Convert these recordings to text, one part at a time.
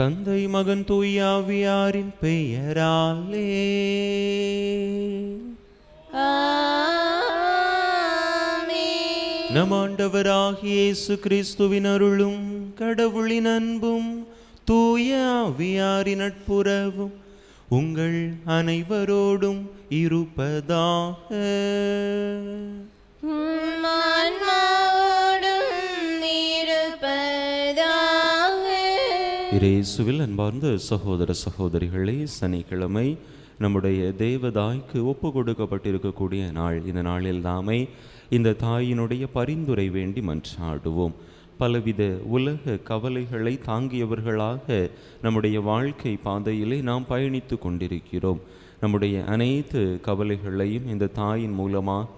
தந்தை மகன் தூய ஆவியாரின் பெயராலே ஆமென். நம் ஆண்டவராகிய இயேசு கிறிஸ்துவின் அருளும் கடவுளின் அன்பும் தூய ஆவியாரின் நட்புறவும் உங்கள் அனைவரோடும் இருப்பதாக. உம் ஆன்மாவோடும் இருப்பதாக. இயேசுவில் அன்பார்ந்த சகோதர சகோதரிகளே, சனிக்கிழமை நம்முடைய தேவதாய்க்கு ஒப்பு கொடுக்கப்பட்டிருக்கக்கூடிய நாள். இந்த நாளில் நாமே இந்த தாயினுடைய பரிந்துரை வேண்டி மன்றாடுவோம். பலவித உலக கவலைகளை தாங்கியவர்களாக நம்முடைய வாழ்க்கை பாதையிலே நாம் பயணித்து கொண்டிருக்கிறோம். நம்முடைய அனைத்து கவலைகளையும் இந்த தாயின் மூலமாக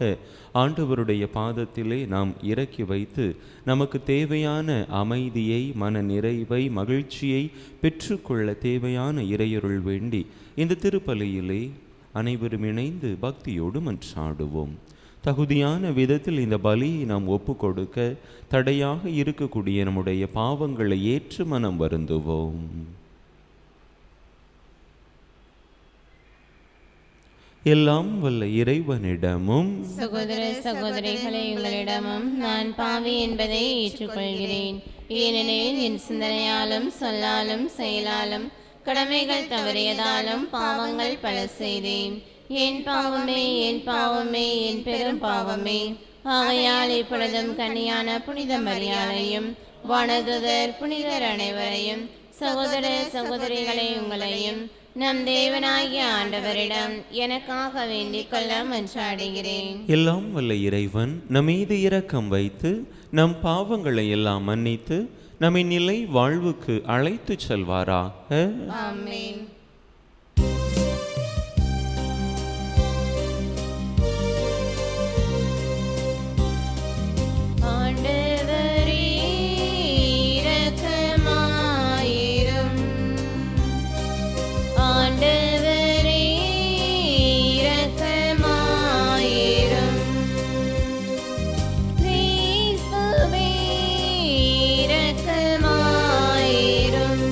ஆண்டவருடைய பாதத்திலே நாம் இறக்கி வைத்து நமக்கு தேவையான அமைதியை, மன நிறைவை, மகிழ்ச்சியை பெற்றுக்கொள்ள தேவையான இறையருள் வேண்டி இந்த திருப்பலியிலே அனைவரும் இணைந்து பக்தியோடு மன்றாடுவோம். தகுதியான விதத்தில் இந்த பலியை நாம் ஒப்பு கொடுக்க தடையாக இருக்கக்கூடிய நம்முடைய பாவங்களை ஏற்று மனம் வருந்துவோம். எல்லாம் வல்ல இறைவனிடமும் சகோதர சகோதரிகளே, உங்களிடமும் நான் பாவி என்பதை ஏற்றுக்கொள்கிறேன். ஏனெனில் என் சிந்தனையாலும் சொல்லாலும் செயலாலும் கடமைகள் தவறியதாலும் பாவங்கள் பல செய்தேன். என் பாவமே, என் பாவமே, என் பெரும் பாவமே. ஆகையால் இப்பொழுதும் கன்னியான புனித மரியாதையும் வானதுதர் புனிதர் அனைவரையும் சகோதர சகோதரிகளை உங்களையும் நம் தேவனாகிய ஆண்டவரிடம் எனக்காக வேண்டிக் கொள்ள மன்றாடுகிறேன். எல்லாம் வல்ல இறைவன் நம்மீது இரக்கம் வைத்து நம் பாவங்களை எல்லாம் மன்னித்து நம்மை நிலை வாழ்வுக்கு அழைத்து செல்வாராக. ஆமென். ஆண்டவரே இரக்கமாயிரும். ஆண்டவரே இரக்கமாயிரும். கிறிஸ்துவே இரக்கமாயிரும்.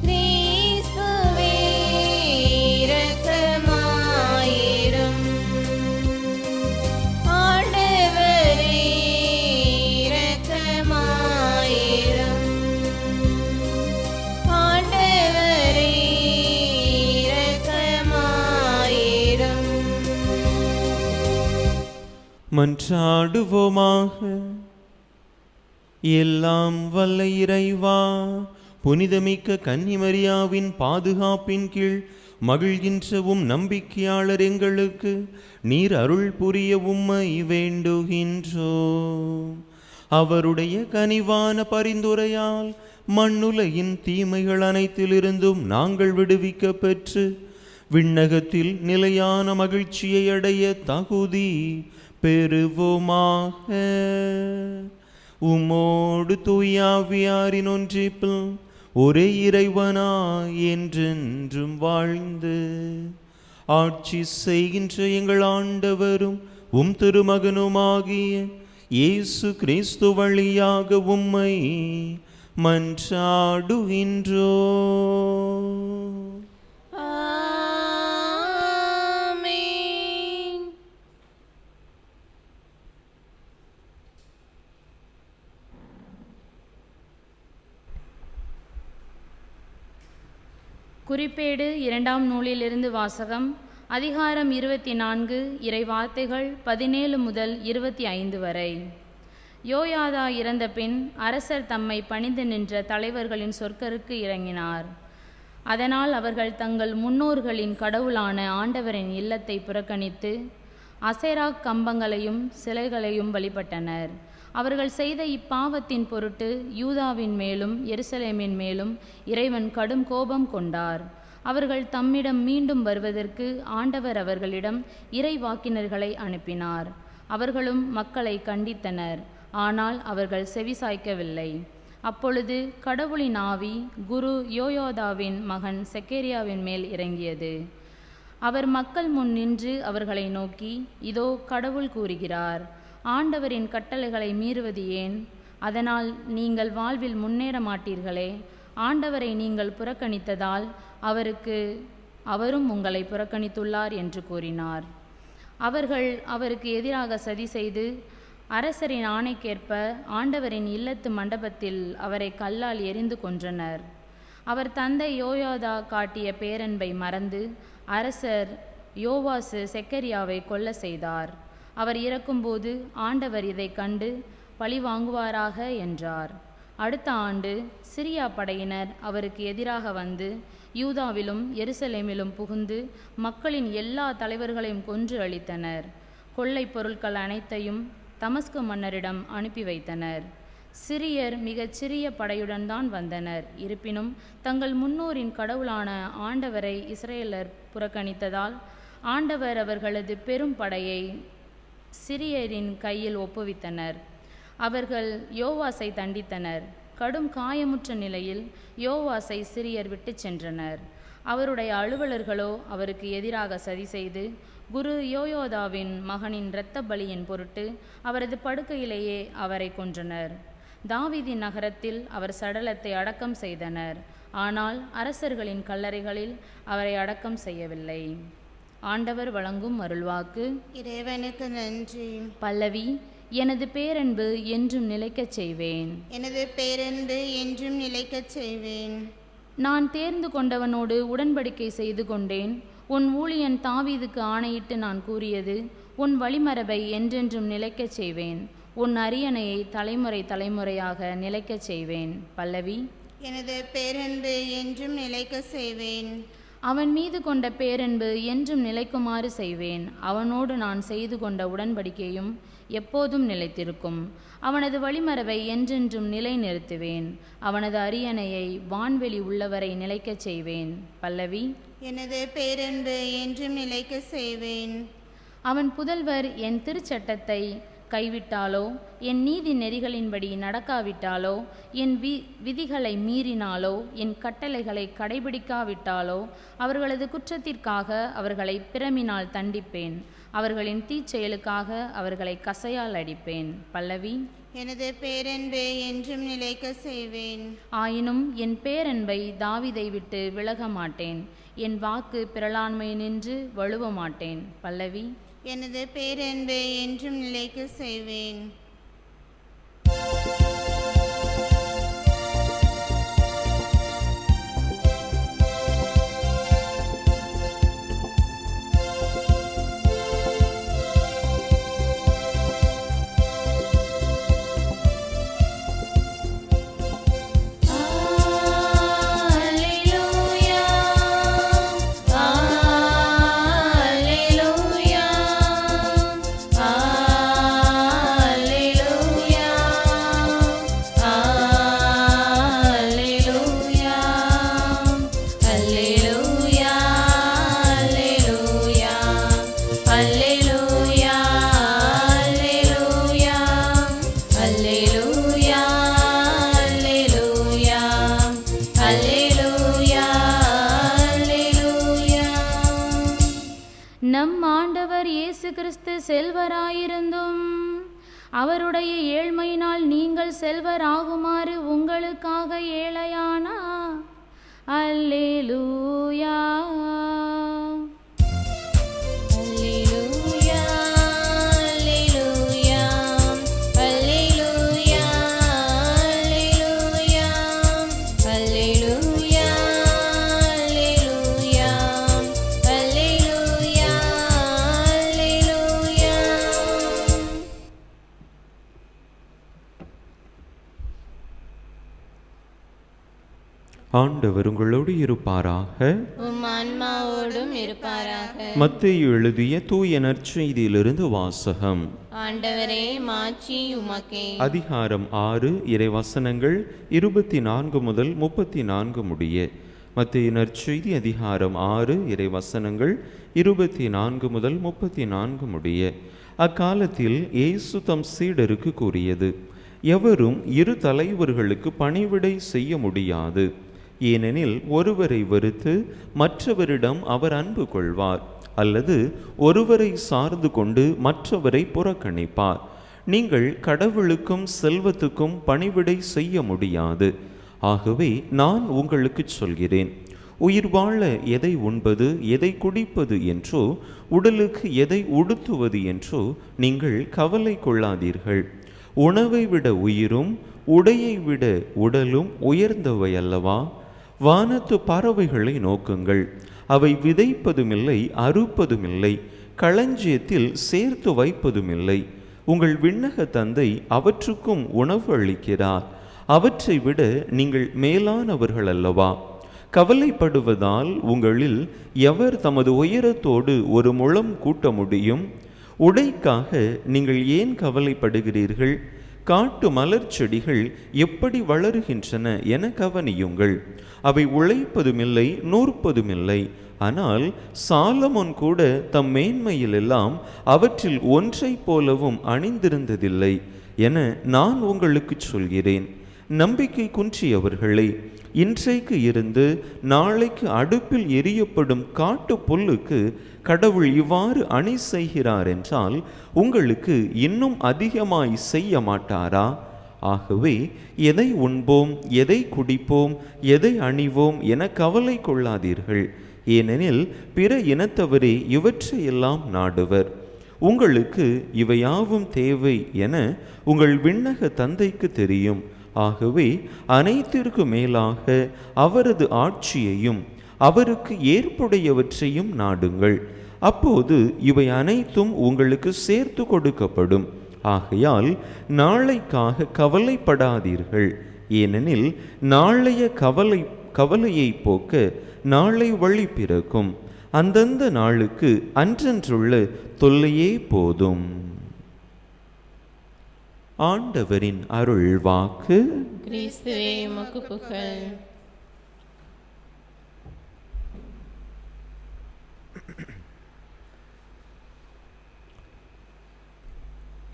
கிறிஸ்துவே இரக்கமாயிரும். ஆண்டவரே இரக்கமாயிரும். ஆண்டவரே இரக்கமாயிரும். மன்றாடுவோமாக. எல்லாம் வல்ல இறைவா, புனிதமிக்க கன்னிமரியாவின் பாதுகாப்பின் கீழ் மகிழ்கின்றவும் நம்பிக்கையாளர் எங்களுக்கு நீர் அருள் புரிய உம்மை வேண்டுகின்றோம். அவருடைய கனிவான பரிந்துரையால் மண்ணுலகின் தீமைகள் அனைத்திலிருந்தும் நாங்கள் விடுவிக்க பெற்று விண்ணகத்தில் நிலையான மகிழ்ச்சியை அடைய தகுதி பெறுவோமாக. உம்மோடு தூயாவியாரின் ஒன்றிப்பில் ஒரே இறைவனாய் என்றென்றும் வாழ்ந்து ஆட்சி செய்கின்ற எங்கள் ஆண்டவரும் உம் திருமகனுமாகிய இயேசு கிறிஸ்து வழியாக உம்மை மன்றாடுகின்றோம். ஆமென். குறிப்பேடு 2ஆம் நூலிலிருந்து வாசகம். அதிகாரம் 24, இறைவார்த்தைகள் 17 முதல் 25 வரை. யோயாதா இறந்த பின் அரசர் தம்மை பணிந்து நின்ற தலைவர்களின் சொற்கருக்கு இறங்கினார். அதனால் அவர்கள் தங்கள் முன்னோர்களின் கடவுளான ஆண்டவரின் இல்லத்தை புறக்கணித்து அசேரா கம்பங்களையும் சிலைகளையும் வழிபட்டனர். அவர்கள் செய்த இப்பாவத்தின் பொருட்டு யூதாவின் மேலும் எருசலேமின் மேலும் இறைவன் கடும் கோபம் கொண்டார். அவர்கள் தம்மிடம் மீண்டும் வருவதற்கு ஆண்டவர் அவர்களிடம் இறைவாக்கினர்களை அனுப்பினார். அவர்களும் மக்களை கண்டித்தனர். ஆனால் அவர்கள் செவிசாய்க்கவில்லை. அப்பொழுது கடவுளின் ஆவி குரு யோயாதாவின் மகன் செக்கரியாவின் மேல் இறங்கியது. அவர் மக்கள் முன் நின்று அவர்களை நோக்கி, இதோ கடவுள் கூறுகிறார், ஆண்டவரின் கட்டளைகளை மீறுவது ஏன்? அதனால் நீங்கள் வாழ்வில் முன்னேற மாட்டீர்களே. ஆண்டவரை நீங்கள் புறக்கணித்ததால் அவரும் உங்களை புறக்கணித்துள்ளார் என்று கூறினார். அவர்கள் அவருக்கு எதிராக சதி செய்து அரசரின் ஆணைக்கேற்ப ஆண்டவரின் இல்லத்து மண்டபத்தில் அவரை கல்லால் எறிந்து கொன்றனர். அவர் தந்தை யோயாதா காட்டிய பேரன்பை மறந்து அரசர் யோவாசு செக்கரியாவை கொல்ல செய்தார். அவர் இறக்கும்போது ஆண்டவர் இதை கண்டு பழி வாங்குவாராக என்றார். அடுத்த ஆண்டு சிரியா படையினர் அவருக்கு எதிராக வந்து யூதாவிலும் எருசலேமிலும் புகுந்து மக்களின் எல்லா தலைவர்களையும் கொன்று அழித்தனர். கொள்ளை பொருட்கள் அனைத்தையும் தமஸ்கு மன்னரிடம் அனுப்பி வைத்தனர். சிரியர் மிகச் சிறிய படையுடன் தான் வந்தனர். இருப்பினும் தங்கள் முன்னோரின் கடவுளான ஆண்டவரை இஸ்ரேலர் புறக்கணித்ததால் ஆண்டவர் அவர்களது பெரும் படையை சிரியரின் கையில் ஒப்புவித்தனர். அவர்கள் யோவாசை தண்டித்தனர். கடும் காயமுற்ற நிலையில் யோவாசை சிரியர் விட்டு சென்றனர். அவருடைய அலுவலர்களோ அவருக்கு எதிராக சதி செய்து குரு யோயோதாவின் மகனின் இரத்த பலியின் பொருட்டு அவரது படுக்கையிலேயே அவரை கொன்றனர். தாவீதின் நகரத்தில் அவர் சடலத்தை அடக்கம் செய்தனர். ஆனால் அரசர்களின் கல்லறைகளில் அவரை அடக்கம் செய்யவில்லை. ஆண்டவர் வழங்கும் அருள்வாக்கு. இறைவனுக்கு நன்றி. பல்லவி. எனது பேரன்பு என்றும் நிலைக்கச் செய்வேன். எனது பேரன்பு என்றும் நிலைக்கச் செய்வேன். நான் தேர்ந்து கொண்டவனோடு உடன்படிக்கை செய்து கொண்டேன். உன் ஊழியன் தாவீதுக்கு ஆணையிட்டு நான் கூறியது, உன் வழிமரபை என்றென்றும் நிலைக்கச் செய்வேன். உன் அரியணையை தலைமுறை தலைமுறையாக நிலைக்கச் செய்வேன். பல்லவி. எனது பேரன்பு என்றும் நிலைக்க செய்வேன். அவன் மீது கொண்ட பேரன்பு என்றும் நிலைக்குமாறு செய்வேன். அவனோடு நான் செய்து கொண்ட உடன்படிக்கையும் எப்போதும் நிலைத்திருக்கும். அவனது வழிமரபை என்றென்றும் நிலை நிறுத்துவேன். அவனது அரியணையை வான்வெளி உள்ளவரை நிலைக்கச் செய்வேன். பல்லவி. எனது பேரன்பு என்றும் நிலைக்க செய்வேன். அவன் புதல்வர் என் திருச்சட்டத்தை கைவிட்டாலோ, என் நீதி நெறிகளின்படி நடக்காவிட்டாலோ, என் விதிகளை மீறினாலோ, என் கட்டளைகளை கடைபிடிக்காவிட்டாலோ அவர்களது குற்றத்திற்காக அவர்களை பிரமினால் தண்டிப்பேன். அவர்களின் தீச்செயலுக்காக அவர்களை கசையால் அடிப்பேன். பல்லவி. எனது பேரன்பை என்றும் நிலைக்க செய்வேன். ஆயினும் என் பேரன்பை தாவீதை விட்டு விலக மாட்டேன். என் வாக்கு பிறலாண்மை நின்று வழுவ மாட்டேன். பல்லவி. எனது பேரன்பை என்றும் நிலைக்க செய்வேன். நம் ஆண்டவர் இயேசு கிறிஸ்து செல்வராயிருந்தும் அவருடைய ஏழ்மையினால் நீங்கள் செல்வராகுமாறு உங்களுக்காக ஏழையானார். அல்லேலூயா. ஆண்டவர் உங்களோடு இருப்பாராக. உம் ஆன்மாவோடும் இருப்பாராக. மத்தேயு எழுதிய தூய நற்செய்தியிலிருந்து வாசகம். ஆண்டவரே, மாட்சி உமக்கே. அதிகாரம் 6 இறைவசனங்கள் 24 முதல் 34 முடிய. மத்தேயு நற்செய்தி அதிகாரம் 6 இறைவசனங்கள் 24 முதல் 34 முடிய. அக்காலத்தில் இயேசு தம் சீடருக்கு கூறியது, எவரும் இரு தலைவர்களுக்கு பணிவிடை செய்ய முடியாது. ஏனெனில் ஒருவரை வெறுத்து மற்றவரிடம் அவர் அன்பு கொள்வார், அல்லது ஒருவரை சார்ந்து கொண்டு மற்றவரை புறக்கணிப்பார். நீங்கள் கடவுளுக்கும் செல்வத்துக்கும் பணிவிடை செய்ய முடியாது. ஆகவே நான் உங்களுக்கு சொல்கிறேன், உயிர் வாழ எதை உண்பது எதை குடிப்பது என்றோ உடலுக்கு எதை உடுத்துவது என்றோ நீங்கள் கவலை கொள்ளாதீர்கள். உணவை விட உயிரும் உடையை விட உடலும் உயர்ந்தவை அல்லவா? வானத்து பறவைகளை நோக்குங்கள், அவை விதைப்பதுமில்லை, அறுப்பதுமில்லை, களஞ்சியத்தில் சேர்த்து வைப்பதுமில்லை. உங்கள் விண்ணக தந்தை அவற்றுக்கும் உணவு அளிக்கிறார். அவற்றை விட நீங்கள் மேலானவர்கள் அல்லவா? கவலைப்படுவதால் உங்களில் எவர் தமது உயரத்தோடு ஒரு முழம் கூட்ட முடியும்? உடைக்காக நீங்கள் ஏன் கவலைப்படுகிறீர்கள்? காட்டு மலர் செடிகள் எப்படி வளருகின்றன என கவனியுங்கள். அவை உழைப்பதுமில்லை, நூற்பதுமில்லை. ஆனால் சாலமோன் கூட தம் மேன்மையிலெல்லாம் அவற்றில் ஒன்றை போலவும் அணிந்திருந்ததில்லை என நான் உங்களுக்கு சொல்கிறேன். நம்பிக்கை குன்றியவர்களே, இன்றைக்கு இருந்து நாளைக்கு அடுப்பில் எரியப்படும் காட்டு புல்லுக்கு கடவுள் இவ்வாறு அணி செய்கிறார் என்றால் உங்களுக்கு இன்னும் அதிகமாய் செய்ய மாட்டாரா? ஆகவே எதை உண்போம், எதை குடிப்போம், எதை அணிவோம் என கவலை கொள்ளாதீர்கள். ஏனெனில் பிற இனத்தவரே இவற்றையெல்லாம் நாடுவர். உங்களுக்கு இவையாவும் தேவை என உங்கள் விண்ணக தந்தைக்கு தெரியும். ஆகவே அனைத்திற்கு மேலாக அவரது ஆட்சியையும் அவருக்கு ஏற்புடையவற்றையும் நாடுங்கள். அப்போது இவை அனைத்தும் உங்களுக்கு சேர்த்து கொடுக்கப்படும். ஆகையால் நாளைக்காக கவலைப்படாதீர்கள். ஏனெனில் நாளைய கவலையை போக்க நாளை வழி பிறக்கும். அந்தந்த நாளுக்கு அன்றன்றுள்ள தொல்லையே போதும். ஆண்டவரின் அருள் வாக்கு. கிறிஸ்துவே உமக்கு புகழ்.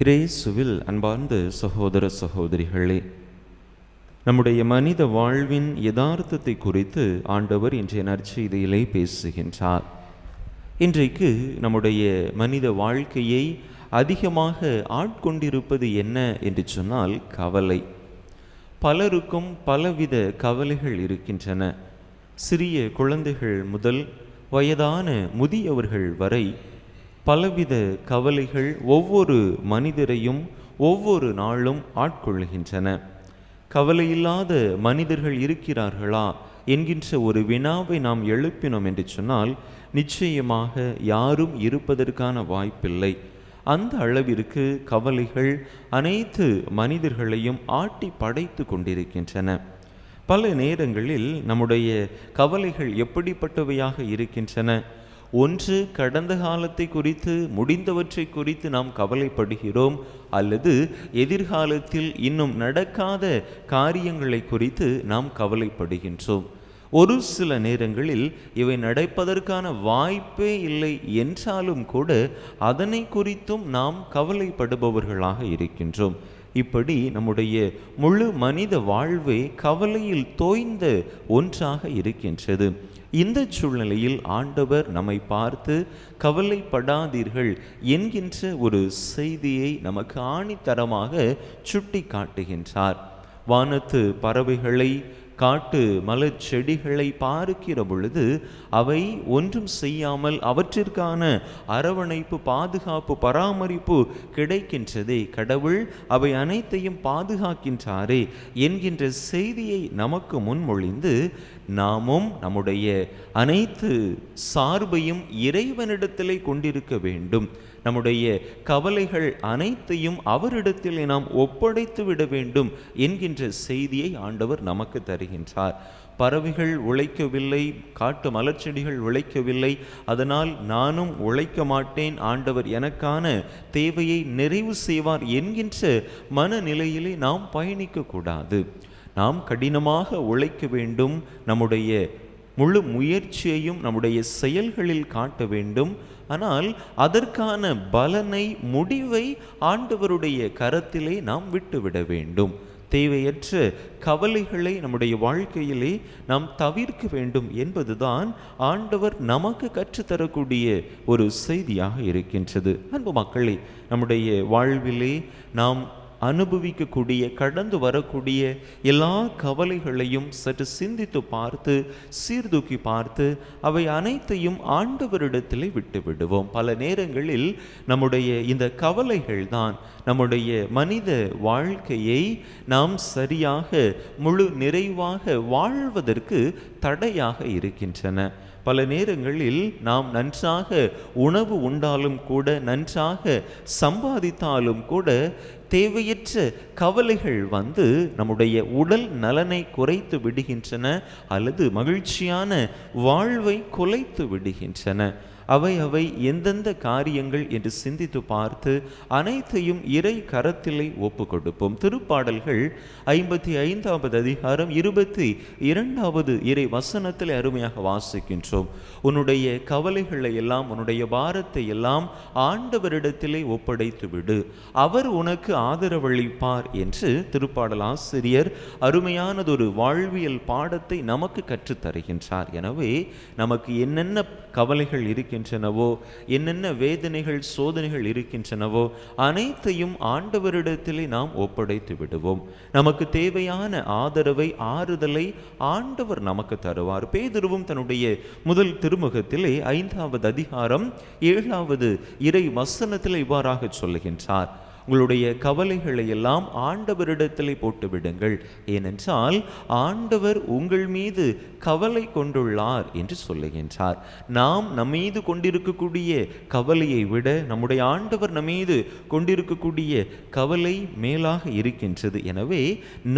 இயேசுவில் அன்பார்ந்த சகோதர சகோதரிகளே, நம்முடைய மனித வாழ்வின் யதார்த்தத்தை குறித்து ஆண்டவர் இன்றைய நற்செய்தியிலே பேசுகின்றார். இன்றைக்கு நம்முடைய மனித வாழ்க்கையை அதிகமாக ஆட்கொண்டிருப்பது என்ன என்று சொன்னால் கவலை. பலருக்கும் பலவித கவலைகள் இருக்கின்றன. சிறிய குழந்தைகள் முதல் வயதான முதியவர்கள் வரை பலவித கவலைகள் ஒவ்வொரு மனிதரையும் ஒவ்வொரு நாளும் ஆட்கொள்கின்றன. கவலையில்லாத மனிதர்கள் இருக்கிறார்களா என்கின்ற ஒரு வினாவை நாம் எழுப்பினோம் என்று சொன்னால் நிச்சயமாக யாரும் இருப்பதற்கான வாய்ப்பில்லை. அந்த அளவிற்கு கவலைகள் அனைத்து மனிதர்களையும் ஆட்டி படைத்து கொண்டிருக்கின்றன. பல நேரங்களில் நம்முடைய கவலைகள் எப்படிப்பட்டவையாக இருக்கின்றன? ஒன்று, கடந்த காலத்தை குறித்து, முடிந்தவற்றை குறித்து நாம் கவலைப்படுகிறோம், அல்லது எதிர்காலத்தில் இன்னும் நடக்காத காரியங்களை குறித்து நாம் கவலைப்படுகின்றோம். ஒரு சில நேரங்களில் இவை நடப்பதற்கான வாய்ப்பே இல்லை என்றாலும் கூட அதனை குறித்தும் நாம் கவலைப்படுபவர்களாக இருக்கின்றோம். இப்படி நம்முடைய முழு மனித வாழ்வே கவலையில் தோய்ந்த ஒன்றாக இருக்கின்றது. இந்த சூழ்நிலையில் ஆண்டவர் நம்மை பார்த்து கவலைப்படாதீர்கள் என்கின்ற ஒரு செய்தியை நமக்கு ஆணித்தரமாக சுட்டி காட்டுகின்றார். வானத்து பறவைகளை, காட்டு மலர் செடிகளை பார்க்கிற பொழுது அவை ஒன்றும் செய்யாமல் அவற்றிற்கான அரவணைப்பு, பாதுகாப்பு, பராமரிப்பு கிடைக்கின்றதே. கடவுள் அவை அனைத்தையும் பாதுகாக்கின்றாரே என்கின்ற செய்தியை நமக்கு முன்மொழிந்து நாமும் நம்முடைய அனைத்து சார்பையும் இறைவனிடத்திலே கொண்டிருக்க வேண்டும். நம்முடைய கவலைகள் அனைத்தையும் அவரிடத்திலே நாம் ஒப்படைத்து விட வேண்டும் என்கின்ற செய்தியை ஆண்டவர் நமக்கு தருகின்றார். பறவைகள் உழைக்கவில்லை, காட்டு மலர்ச்செடிகள் உழைக்கவில்லை, அதனால் நானும் உழைக்க மாட்டேன், ஆண்டவர் எனக்கான தேவையை நிறைவு செய்வார் என்கின்ற மனநிலையிலே நாம் பயணிக்கக்கூடாது. நாம் கடினமாக உழைக்க வேண்டும். நம்முடைய முழு முயற்சியையும் நம்முடைய செயல்களில் காட்ட வேண்டும். ஆனால் அதற்கான பலனை, முடிவை ஆண்டவருடைய கரத்திலே நாம் விட்டுவிட வேண்டும். தேவையற்ற கவலைகளை நம்முடைய வாழ்க்கையிலே நாம் தவிர்க்க வேண்டும் என்பதுதான் ஆண்டவர் நமக்கு கற்றுத்தரக்கூடிய ஒரு செய்தியாக இருக்கின்றது. அன்பு மக்களே, நம்முடைய வாழ்விலே நாம் அனுபவிக்கக்கூடிய கடந்து வரக்கூடிய எல்லா கவலைகளையும் சற்று சிந்தித்து பார்த்து சீர்தூக்கி பார்த்து அவை அனைத்தையும் ஆண்டவரிடத்திலே விட்டு விடுவோம். பல நேரங்களில் நம்முடைய இந்த கவலைகள் தான் நம்முடைய மனித வாழ்க்கையை நாம் சரியாக முழு நிறைவாக வாழ்வதற்கு தடையாக இருக்கின்றன. பல நேரங்களில் நாம் நன்றாக உணவு உண்டாலும் கூட, நன்றாக சம்பாதித்தாலும் கூட, தேவையற்ற கவலைகள் வந்து நம்முடைய உடல் நலனை குறைத்து விடுகின்றன அல்லது மகிழ்ச்சியான வாழ்வை குலைத்து விடுகின்றன. அவை எந்தெந்த காரியங்கள் என்று சிந்தித்து பார்த்து அனைத்தையும் இறை கரத்திலே ஒப்பு கொடுப்போம். திருப்பாடல்கள் 55வது அதிகாரம் 22வது இறை வசனத்தில் அருமையாக வாசிக்கின்றோம். உன்னுடைய கவலைகளை எல்லாம், உன்னுடைய பாரத்தை எல்லாம் ஆண்டவரிடத்திலே ஒப்படைத்து விடு, அவர் உனக்கு ஆதரவளிப்பார் என்று திருப்பாடல் ஆசிரியர் அருமையானதொரு வாழ்வியல் பாடத்தை நமக்கு கற்றுத்தருகின்றார். எனவே நமக்கு என்னென்ன கவலைகள் இருக்கின்றனவோ, என்னென்ன வேதனைகள் சோதனைகள் இருக்கின்றனவோ அனைத்தையும் ஆண்டவரிடத்திலே நாம் ஒப்படைத்து விடுவோம். நமக்கு தேவையான ஆதரவை, ஆறுதலை ஆண்டவர் நமக்கு தருவார். பேதுருவும் தன்னுடைய முதல் திருமுகத்திலே 5வது அதிகாரம் 7வது இறை வசனத்தில் இவ்வாறாக சொல்லுகின்றார்: உங்களுடைய கவலைகளை எல்லாம் ஆண்டவரிடத்திலே போட்டு விடுங்கள், ஏனென்றால் ஆண்டவர் உங்கள் மீது கவலை கொண்டுள்ளார் என்று சொல்லுகின்றார். நாம் நம்மீது கொண்டிருக்கக்கூடிய கவலையை விட நம்முடைய ஆண்டவர் நம்மீது கொண்டிருக்கக்கூடிய கவலை மேலாக இருக்கின்றது. எனவே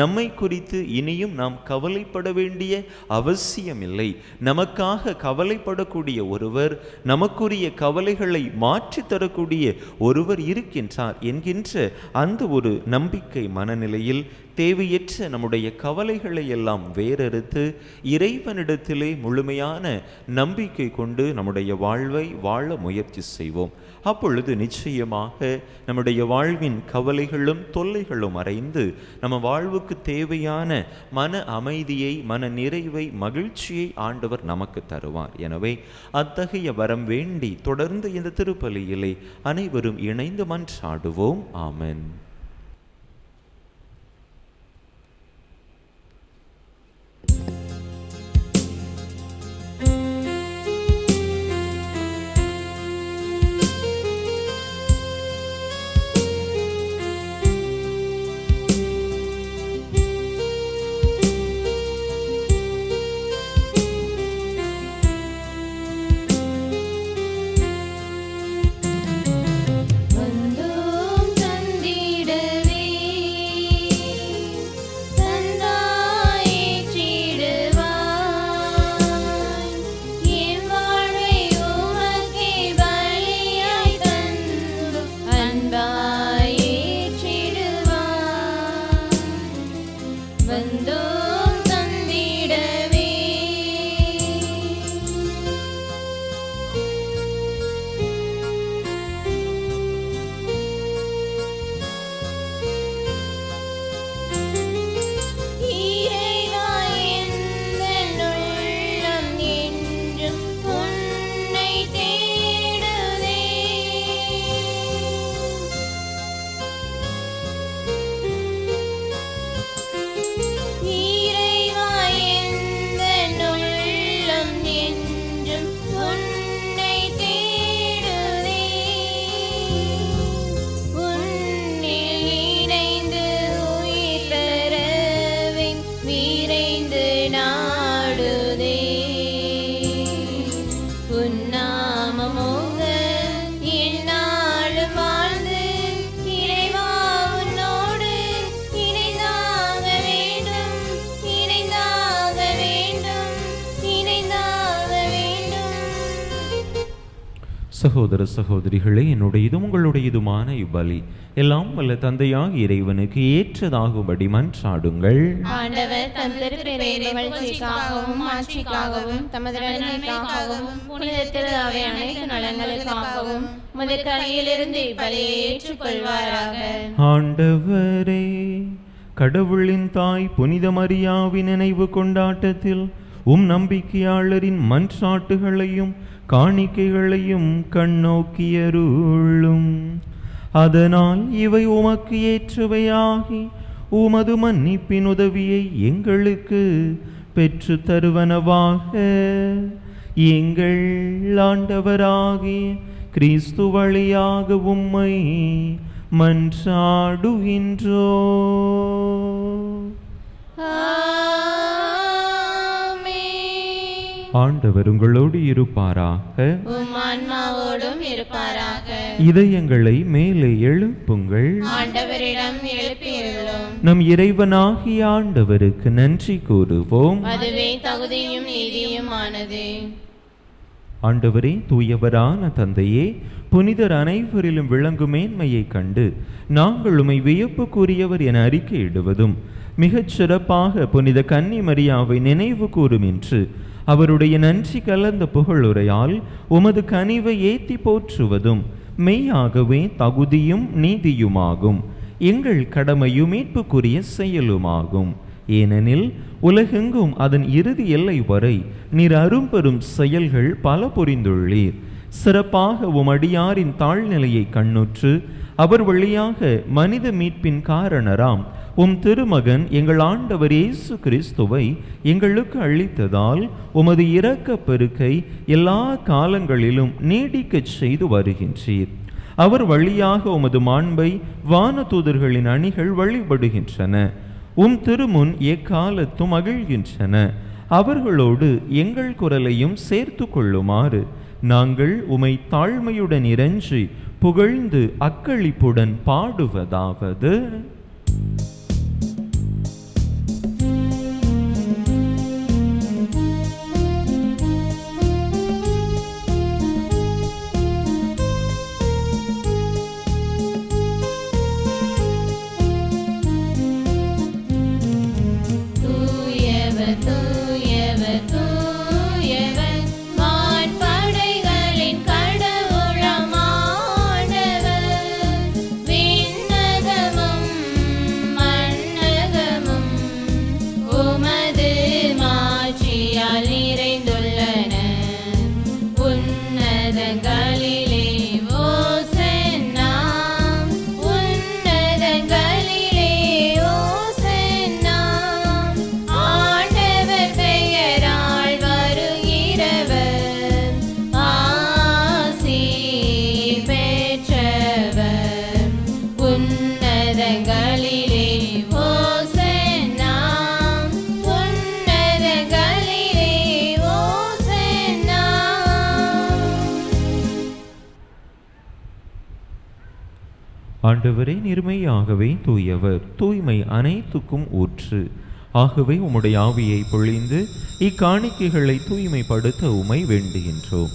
நம்மை குறித்து இனியும் நாம் கவலைப்பட வேண்டிய அவசியமில்லை. நமக்காக கவலைப்படக்கூடிய ஒருவர், நமக்குரிய கவலைகளை மாற்றித்தரக்கூடிய ஒருவர் இருக்கின்றார் என்கின்ற அந்த ஒரு நம்பிக்கை மனநிலையில் தேவையற்ற நம்முடைய கவலைகளை எல்லாம் வேறறுத்து இறைவனிடத்திலே முழுமையான நம்பிக்கை கொண்டு நம்முடைய வாழ்வை வாழ முயற்சி செய்வோம். அப்பொழுது நிச்சயமாக நம்முடைய வாழ்வின் கவலைகளும் தொல்லைகளும் மறைந்து நம்ம வாழ்வுக்கு தேவையான மன அமைதியை, மன நிறைவை, மகிழ்ச்சியை ஆண்டவர் நமக்கு தருவார். எனவே அத்தகைய வரம் வேண்டி தொடர்ந்து இந்த திருப்பலியிலே அனைவரும் இணைந்து மன்றாடுவோம். ஆமென். சகோதர சகோதரிகளே, என்னுடையதும் உங்களுடையதுமான இவ்வலி எல்லாம் வல்ல தந்தையாக இறைவனுக்கு ஏற்றதாகும்படி மன்றாடுங்கள். ஆண்டவர் தம் திருப்பெயரின் புகழ்ச்சிக்காகவும் ஆட்சிக்காகவும் தமது நன்மைக்காகவும் புனித திரு அவை அனைத்து நலன்களுக்காகவும் உமது கையிலிருந்து இப்பலியை ஏற்றுக்கொள்வாராக. ஆண்டவரே, கடவுளின் தாய் புனித மரியாவின் நினைவு கொண்டாட்டத்தில் நம்பிக்கையாளரின் மன்றாட்டுகளையும் காணிக்கைகளையும் கண்ணோக்கியருளும். அதனால் இவை உமக்கு ஏற்றவையாகி உமது மன்னிப்பின் உதவியை எங்களுக்கு பெற்று தருவனவாக. எங்கள் ஆண்டவராகிய கிறிஸ்து வழியாக உம்மை மன்றாடுகின்றோ. ஆண்டவர் உங்களோடு இருப்பாராக. உம் ஆன்மாவோடும் இருப்பாராக. இதயங்களை மேலே எழுப்புங்கள். ஆண்டவரிடம் எழுப்பியுள்ளோம். நம் இறைவனாகிய ஆண்டவருக்கு நன்றி கூறுவோம். அதுவே தகுதியும் நீதியுமானது. ஆண்டவரே, தூயவரான தந்தையே, புனிதர் அனைவரிலும் விளங்கும் மேன்மையை கண்டு நாங்கள் உம்மை வியப்புக்குரியவர் என அறிக்கையிடுவதும், மிகச் சிறப்பாக புனித கன்னி மரியாவை நினைவு கூறும் என்று அவருடைய நன்றி கலந்த புகழுரையால் உமது கனிவை ஏத்தி போற்றுவதும் மெய்யாகவே தகுதியும் நீதியுமாகும். எங்கள் கடமையும் மீட்புக்குரிய செயலுமாகும். ஏனெனில் உலகெங்கும் அதன் இறுதி எல்லை வரை நீர் அரும்பெரும் செயல்கள் பல புரிந்துள்ளீர். சிறப்பாக உமடியாரின் தாழ்நிலையை கண்ணுற்று அவர் வழியாக மனித மீட்பின் காரணராம் உம் திருமகன் எங்கள் ஆண்டவர் இயேசு கிறிஸ்துவை எங்களுக்கு அளித்ததால் உமது இரக்கப் பெருக்கை எல்லா காலங்களிலும் நீடிக்கச் செய்து வருகின்றீர். அவர் வழியாக உமது மாண்பை வானதூதர்களின் அணிகள் வழிபடுகின்றன. உம் திருமுன் எக்காலத்தும் மகிழ்கின்றன. அவர்களோடு எங்கள் குரலையும் சேர்த்து கொள்ளுமாறு நாங்கள் உமை தாழ்மையுடன் இறைஞ்சி புகழ்ந்து அக்களிப்புடன் பாடுவதாவது: ஆண்டவரே, நிர்மையாகவே தூயவர், தூய்மை அனைத்துக்கும் ஊற்று. ஆகவே உம்முடைய ஆவியை பொழிந்து இக்காணிக்கைகளை தூய்மைப்படுத்த உமை வேண்டுகின்றோம்.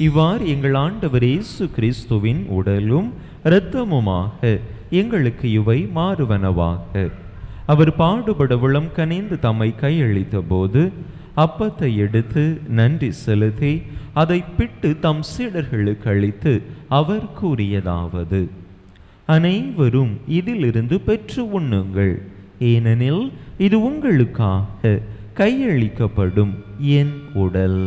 இவ்வாறு எங்கள் ஆண்டவர் இயேசு கிறிஸ்துவின் உடலும் இரத்தமுமாக எங்களுக்கு இவை மாறுவனவாக. அவர் பாடுபட உளம் கனிந்து தம்மை கையளித்த போது அப்பத்தை எடுத்து நன்றி செலுத்தி அதை பிட்டு தம் சீடர்களுக்கு அளித்து அவர் கூறியதாவது: அனைவரும் இதிலிருந்து பெற்று உண்ணுங்கள். ஏனெனில் இது உங்களுக்காக கையளிக்கப்படும் என் உடல்.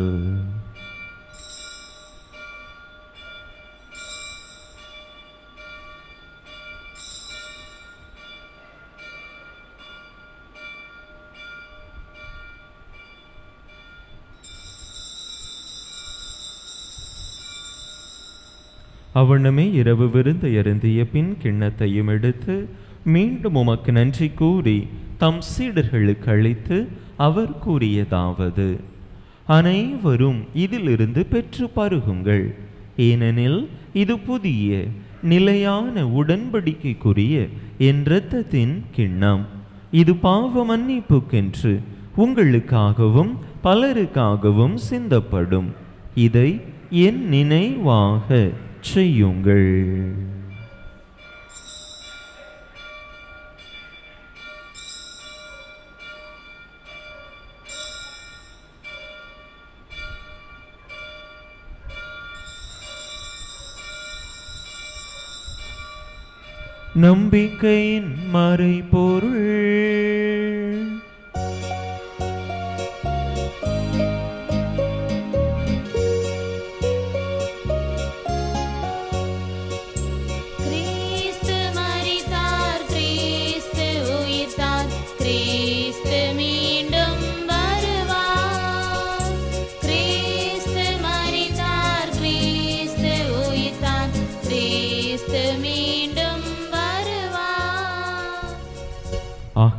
அவனமே இரவு விருந்தை அருந்திய பின் கிண்ணத்தையும் எடுத்து மீண்டும் உமக்கு நன்றி கூறி தம் சீடர்களுக்கு அளித்து அவர் கூறியதாவது: அனைவரும் இதிலிருந்து பெற்று பருகுங்கள். ஏனெனில் இது புதிய நிலையான உடன்படிக்கைக்குரிய என் இரத்தத்தின் கிண்ணம். இது பாவ மன்னிப்புக்கென்று உங்களுக்காகவும் பலருக்காகவும் சிந்தப்படும். இதை என் நினைவாக செய்யுங்கள். நம்பிக்கையின் மறைபொருள். கிறிஸ்துவே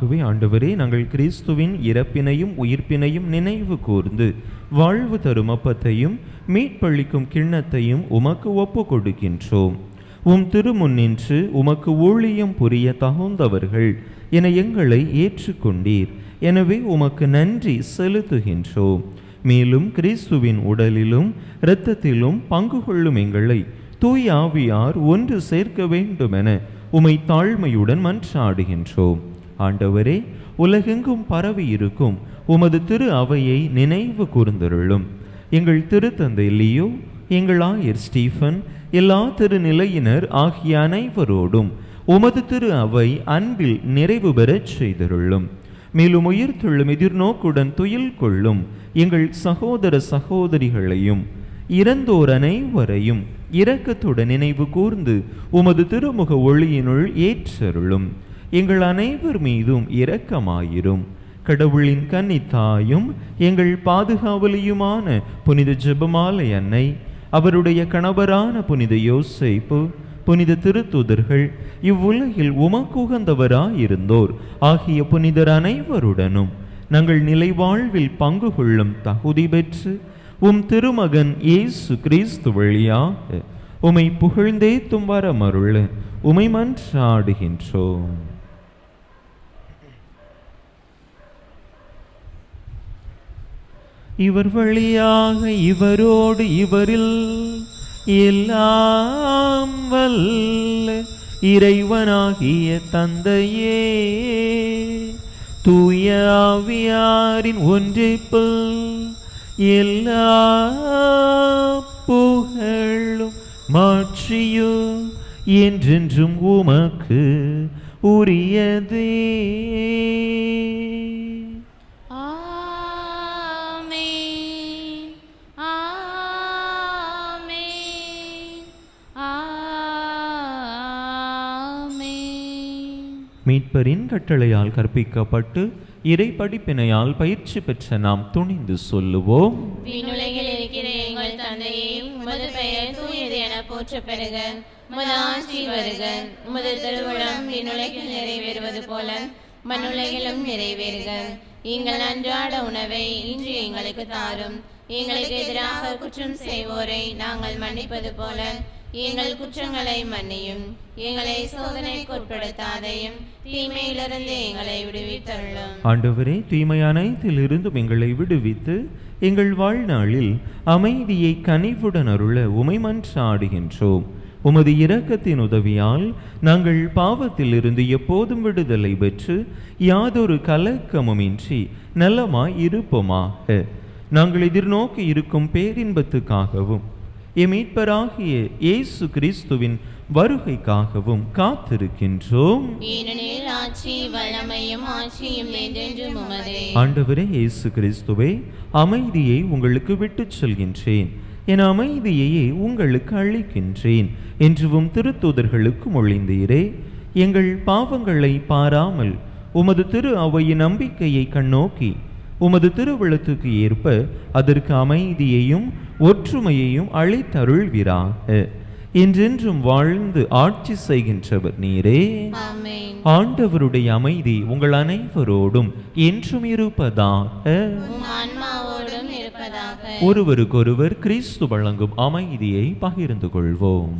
ஆகவே ஆண்டவரே, நாங்கள் கிறிஸ்துவின் இறப்பினையும் உயிர்ப்பினையும் நினைவு கூர்ந்து வாழ்வு தரும் அப்பத்தையும் மீட்பளிக்கும் கிண்ணத்தையும் உமக்கு ஒப்பு கொடுக்கின்றோம். உம் திருமுன்னின்று உமக்கு ஊழியம் புரிய தகுந்தவர்கள் என எங்களை ஏற்றுக்கொண்டீர். எனவே உமக்கு நன்றி செலுத்துகின்றோம். மேலும் கிறிஸ்துவின் உடலிலும் இரத்தத்திலும் பங்கு கொள்ளும் எங்களை தூய ஆவியார் ஒன்று சேர்க்க வேண்டுமென உமை தாழ்மையுடன் மன்றாடுகின்றோம். ஆண்டவரே, உலகெங்கும் பரவி இருக்கும் உமது திரு அவையை நினைவு கூர்ந்தருளும். எங்கள் திருத்தந்தை லியோ, எங்கள் ஆயர் ஸ்டீஃபன், எல்லா திருநிலையினர் ஆகிய அனைவரோடும் உமது திரு அவை அன்பில் நிறைவு பெறச் செய்தருளும். மேலும் உயிர்த்தெழும் எதிர்நோக்குடன் துயில் கொள்ளும் எங்கள் சகோதர சகோதரிகளையும் இறந்தோர் அனைவரையும் இரக்கத்துடன் நினைவு கூர்ந்து உமது திருமுக ஒளியினுள் ஏற்றருளும். எங்கள் அனைவர் மீதும் இரக்கமாயிரும். கடவுளின் கன்னித்தாயும் எங்கள் பாதுகாவலியுமான புனித ஜெபமாலை அன்னை, அவருடைய கணவரான புனித யோசேப்பு, புனித திருத்தூதர்கள், இவ்வுலகில் உமக்குகந்தவராயிருந்தோர் ஆகிய புனிதர் அனைவருடனும் நாங்கள் நிலைவாழ்வில் பங்கு கொள்ளும் தகுதி பெற்று உம் திருமகன் இயேசு கிறிஸ்து வழியாக உமை புகழ்ந்தேத்தும் வரமருள உமை மன்றாடுகின்றோம். இவர் வழியாக இவரோடு இவரில் எல்லாம் வல்ல இறைவனாகிய தந்தையே, தூய ஆவியாரின் ஒன்றிப்பில் எல்லா புகழும் மாட்சியும் என்றென்றும் உமக்கு உரியதே. மீட்பரின் கட்டளையால் கற்பிக்கப்பட்டு இறை படிப்பினையால் பயிற்சி பெற்ற நாம் துணிந்து சொல்லுவோம். விண்ணுலகில் இருக்கிற எங்கள் தந்தையே, உமது பெயர் தூயது என போற்ற பெறுக. உமது ஆட்சி வருக. உமது திருவுளம் விண்ணுலகில் நிறைவேறுவது போல மண்ணுலகிலும் நிறைவேறுக. எங்கள் அன்றாட உணவை இன்று எங்களுக்கு தாரும். எங்களுக்கு எதிராக குற்றம் செய்வோரை நாங்கள் மன்னிப்பது போல எங்கள் குற்றங்களை மன்னியும். எங்களை சோதனைக்கு உட்படுத்தாதையும் தீமையிலிருந்து எங்களை விடுவித்தருளும். ஆண்டவரே, தீமை அனைத்திலிருந்தும் எங்களை விடுவித்து எங்கள் வாழ்நாளில் அமைதியை கனிவுடன் அருள உமை மன்றாடுகின்றோம். உமது இரக்கத்தின் உதவியால் நாங்கள் பாவத்தில் இருந்து எப்போதும் விடுதலை பெற்று யாதொரு கலக்கமுமின்றி நலமாய் இருப்போமாக. நாங்கள் எதிர்நோக்கி இருக்கும் பேரின்பத்துக்காகவும் மீட்பராகிய இயேசு கிறிஸ்துவின் வருகைக்காகவும் காத்திருக்கின்றோம். ஏனெனில் ஆட்சி வல்லமையும் ஆட்சியும் என்றென்றும் உமதே. ஆண்டவரே இயேசு கிறிஸ்துவே, அமைதியை உங்களுக்கு விட்டுச் செல்கின்றேன், என் அமைதியையே உங்களுக்கு அளிக்கின்றேன் என்றும் திருத்தூதர்களுக்கு மொழிந்தீரே. எங்கள் பாவங்களை பாராமல் உமது திரு அவையின் நம்பிக்கையை கண்ணோக்கி உமது திருவிழத்துக்கு ஏற்ப அதற்கு அமைதியையும் ஒற்றுமையையும் அளித்தருள்வீராக. என்றென்றும் வாழ்ந்து ஆட்சி செய்கின்றவர் நீரே. ஆமென். ஆண்டவருடைய அமைதி உங்கள் அனைவரோடும் என்றும் இருப்பதாக. உம் ஆன்மாவோடும் இருப்பதாக. ஒருவருக்கொருவர் கிறிஸ்து வழங்கும் அமைதியை பகிர்ந்து கொள்வோம்.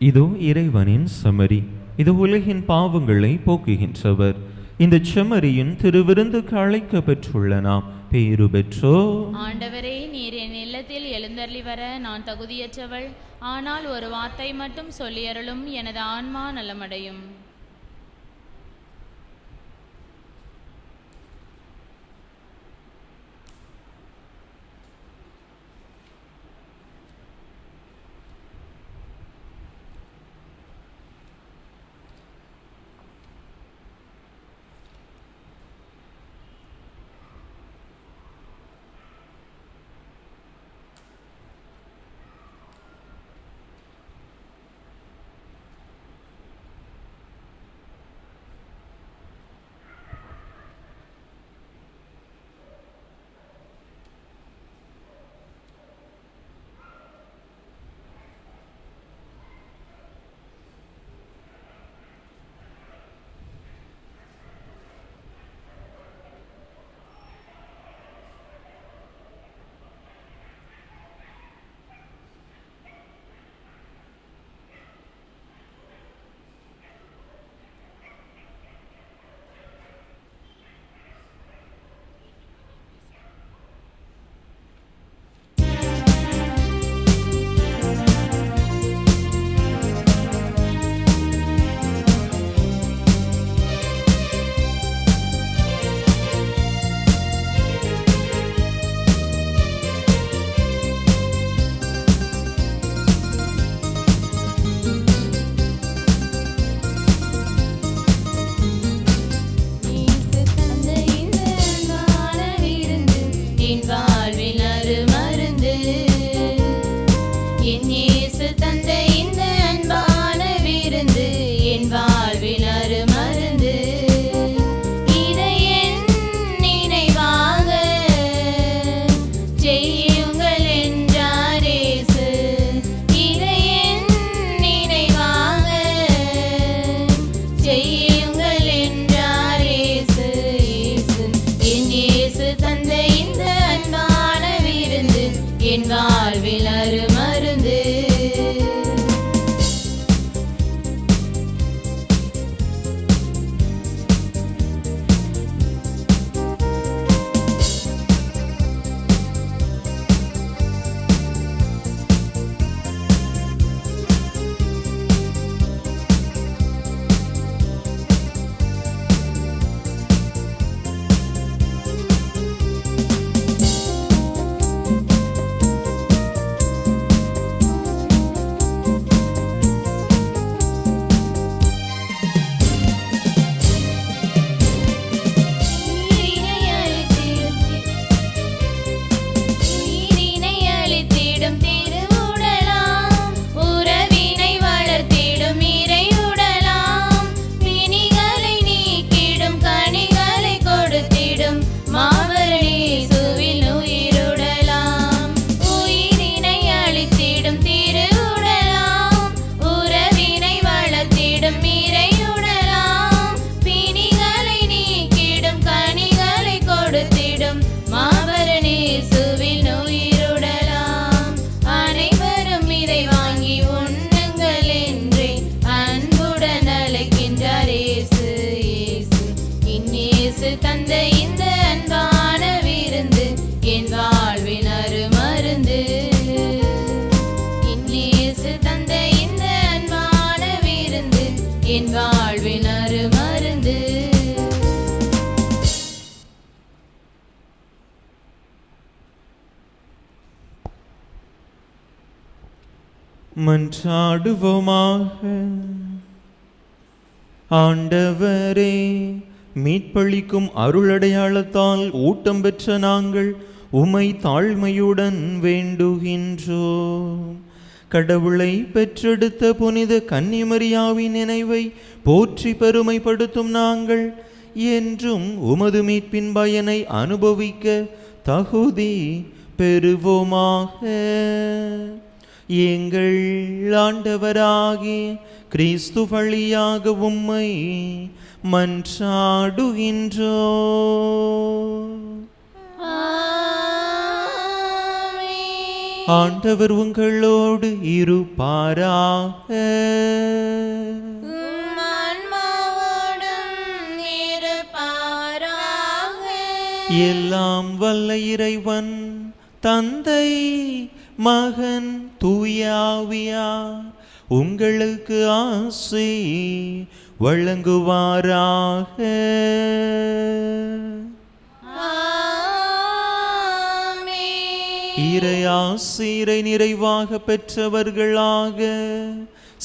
இதோ இறைவனின் செம்மறி, இது உலகின் பாவங்களை போக்குகின்றவர். இந்த செம்மறியின் திருவிருந்துக்கு அழைக்க பெற்றுள்ள நாம் பேறு பெற்றோ. ஆண்டவரே, நீர் என் இல்லத்தில் எழுந்தருளி வர நான் தகுதியற்றவள். ஆனால் ஒரு வார்த்தை மட்டும் சொல்லியருளும், எனது ஆன்மா நலமடையும். மன்றாடுவோமாக. ஆண்டவரே, மீட்பளிக்கும் அருளடையாளத்தால் ஊட்டம் பெற்ற நாங்கள் உமை தாழ்மையுடன் வேண்டுகின்றோம். கடவுளை பெற்றெடுத்த புனித கன்னிமரியாவின் நினைவை போற்றி பெருமைப்படுத்தும் நாங்கள் என்றும் உமது மீட்பின் பயனை அனுபவிக்க தகுதி பெறுவோமாக. எங்கள் ஆண்டவராகிய கிறிஸ்து வழியாக உம்மை மன்றாடுகின்றோம். ஆண்டவர் உங்களோடு இருப்பாராக. எல்லாம் வல்ல இறைவன் தந்தை மகன் தூய ஆவியார் உங்களுக்கு ஆசி வழங்குவாராக. இறை ஆசிரை நிறைவாக பெற்றவர்களாக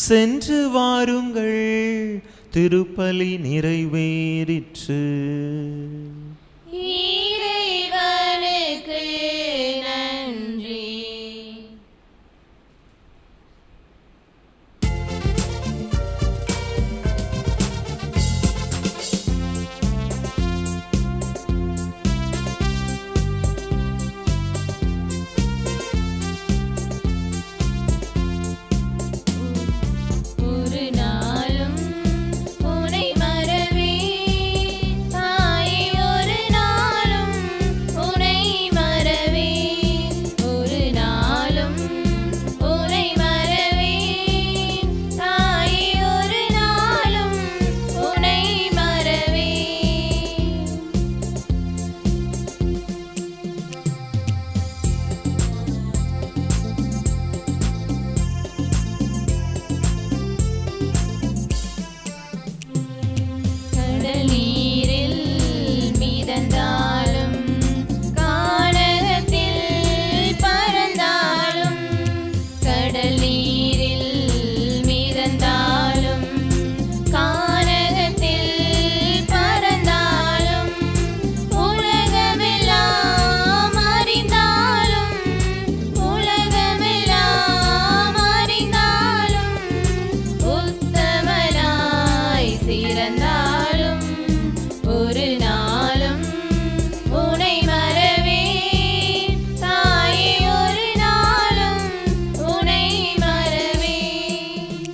சென்று வாருங்கள். திருப்பலி நிறைவேறிற்று. இறைவனுக்கு நன்றி. ஒரு நாளும் உனை மறவேன் தாயே, ஒரு நாளும் உனை மறவேன். ஒரு நாளும் உனை மறவேன் தாயே, ஒரு நாளும் உனை மறவேன். கடல் நீரில் மிதந்தாலும் கானகத்தில் பறந்தாலும், கடல் நீரில் மிதந்தாலும் கானகத்தில் பறந்தாலும், உலகமெல்லாம் அறிந்தாலும் உலகமெல்லாம் அறிந்தாலும், உத்தமனாய் சிறந்தாலும் ஒரு நாளும் உனை மறவேன் தாயே, ஒரு நாளும் உனை மறவேன்.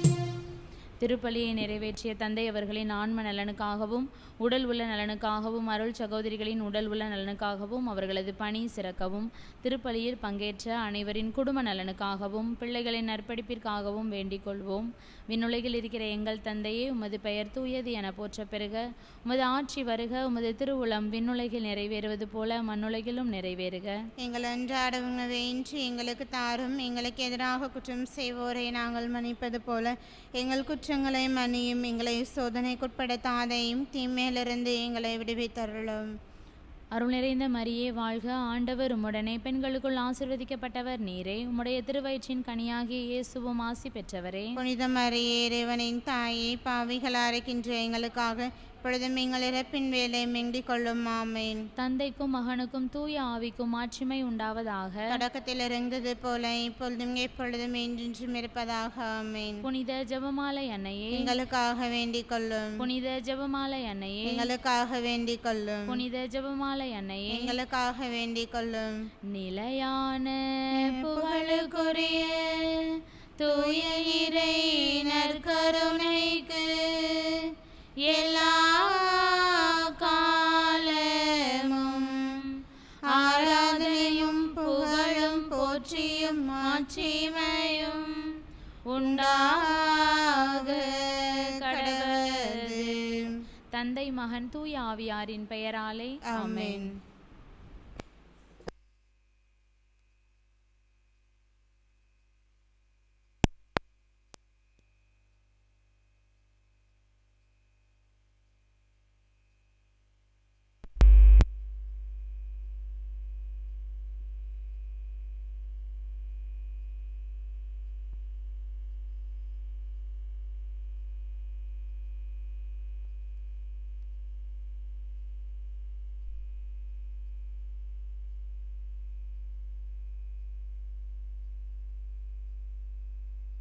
திருப்பலியை நிறைவேற்றிய தந்தை அவர்களின் ஆன்ம நலனுக்காகவும் உடல் உள்ள நலனுக்காகவும் அருள் சகோதரிகளின் உடல் உள்ள நலனுக்காகவும் அவர்களது பணி சிறக்கவும் திருப்பலியில் பங்கேற்ற அனைவரின் குடும்ப நலனுக்காகவும் பிள்ளைகளின் நற்படிப்பிற்காகவும் வேண்டிக் கொள்வோம். விண்ணுலகில் இருக்கிற எங்கள் தந்தையே, உமது பெயர் தூயது என போற்ற பெறுக. உமது ஆட்சி வருக. உமது திருவுளம் விண்ணுலகில் நிறைவேறுவது போல மண்ணுலகிலும் நிறைவேறுக. எங்கள் அன்றாட உணவை இன்று எங்களுக்கு தாரும். எங்களுக்கு எதிராக குற்றம் செய்வோரை நாங்கள் மன்னிப்பது போல எங்கள் குற்றங்களை மன்னியும். எங்களை சோதனைக்குட்படுத்தாதையும் தீமையிலிருந்து எங்களை விடுவித்தருளும். அருள் நிறைந்த மரியே வாழ்க. ஆண்டவர் உம்முடனே, பெண்களுக்குள் ஆசீர்வதிக்கப்பட்டவர் நீரே. உம்முடைய திருவயிற்றின் கனியாகிய இயேசுவும் ஆசி பெற்றவரே. புனித மரியே, இறைவனின் தாயே, பாவிகளாக இருக்கின்ற எங்களுக்காக இப்பொழுதும் எங்கள் இறப்பின் வேலை வேண்டிக் கொள்ளும். ஆமேன். தந்தைக்கும் மகனுக்கும் தூய ஆவிக்கும் மாட்சிமை உண்டாவதாக. தொடக்கத்தில் இருந்தது போல இப்பொழுதும் எப்பொழுதும் என்றென்றும் இருப்பதாக. ஆமேன். புனித ஜெபமாலை அன்னையே, எங்களுக்காக வேண்டிக் கொள்ளும். புனித ஜெபமாலை அன்னையே, எங்களுக்காக வேண்டிக் கொள்ளும். புனித ஜெபமாலை அன்னையே, எங்களுக்காக வேண்டிக் கொள்ளும். நிலையான புகழுக்குரிய தூய இறை நற்கருணைக்கு எல்லா காலமும் ஆராதனையும் புகழும் போற்றியும் மாட்சிமையும் உண்டாக கடவது. தந்தை மகன் தூய ஆவியாரின் பெயராலே ஆமென்.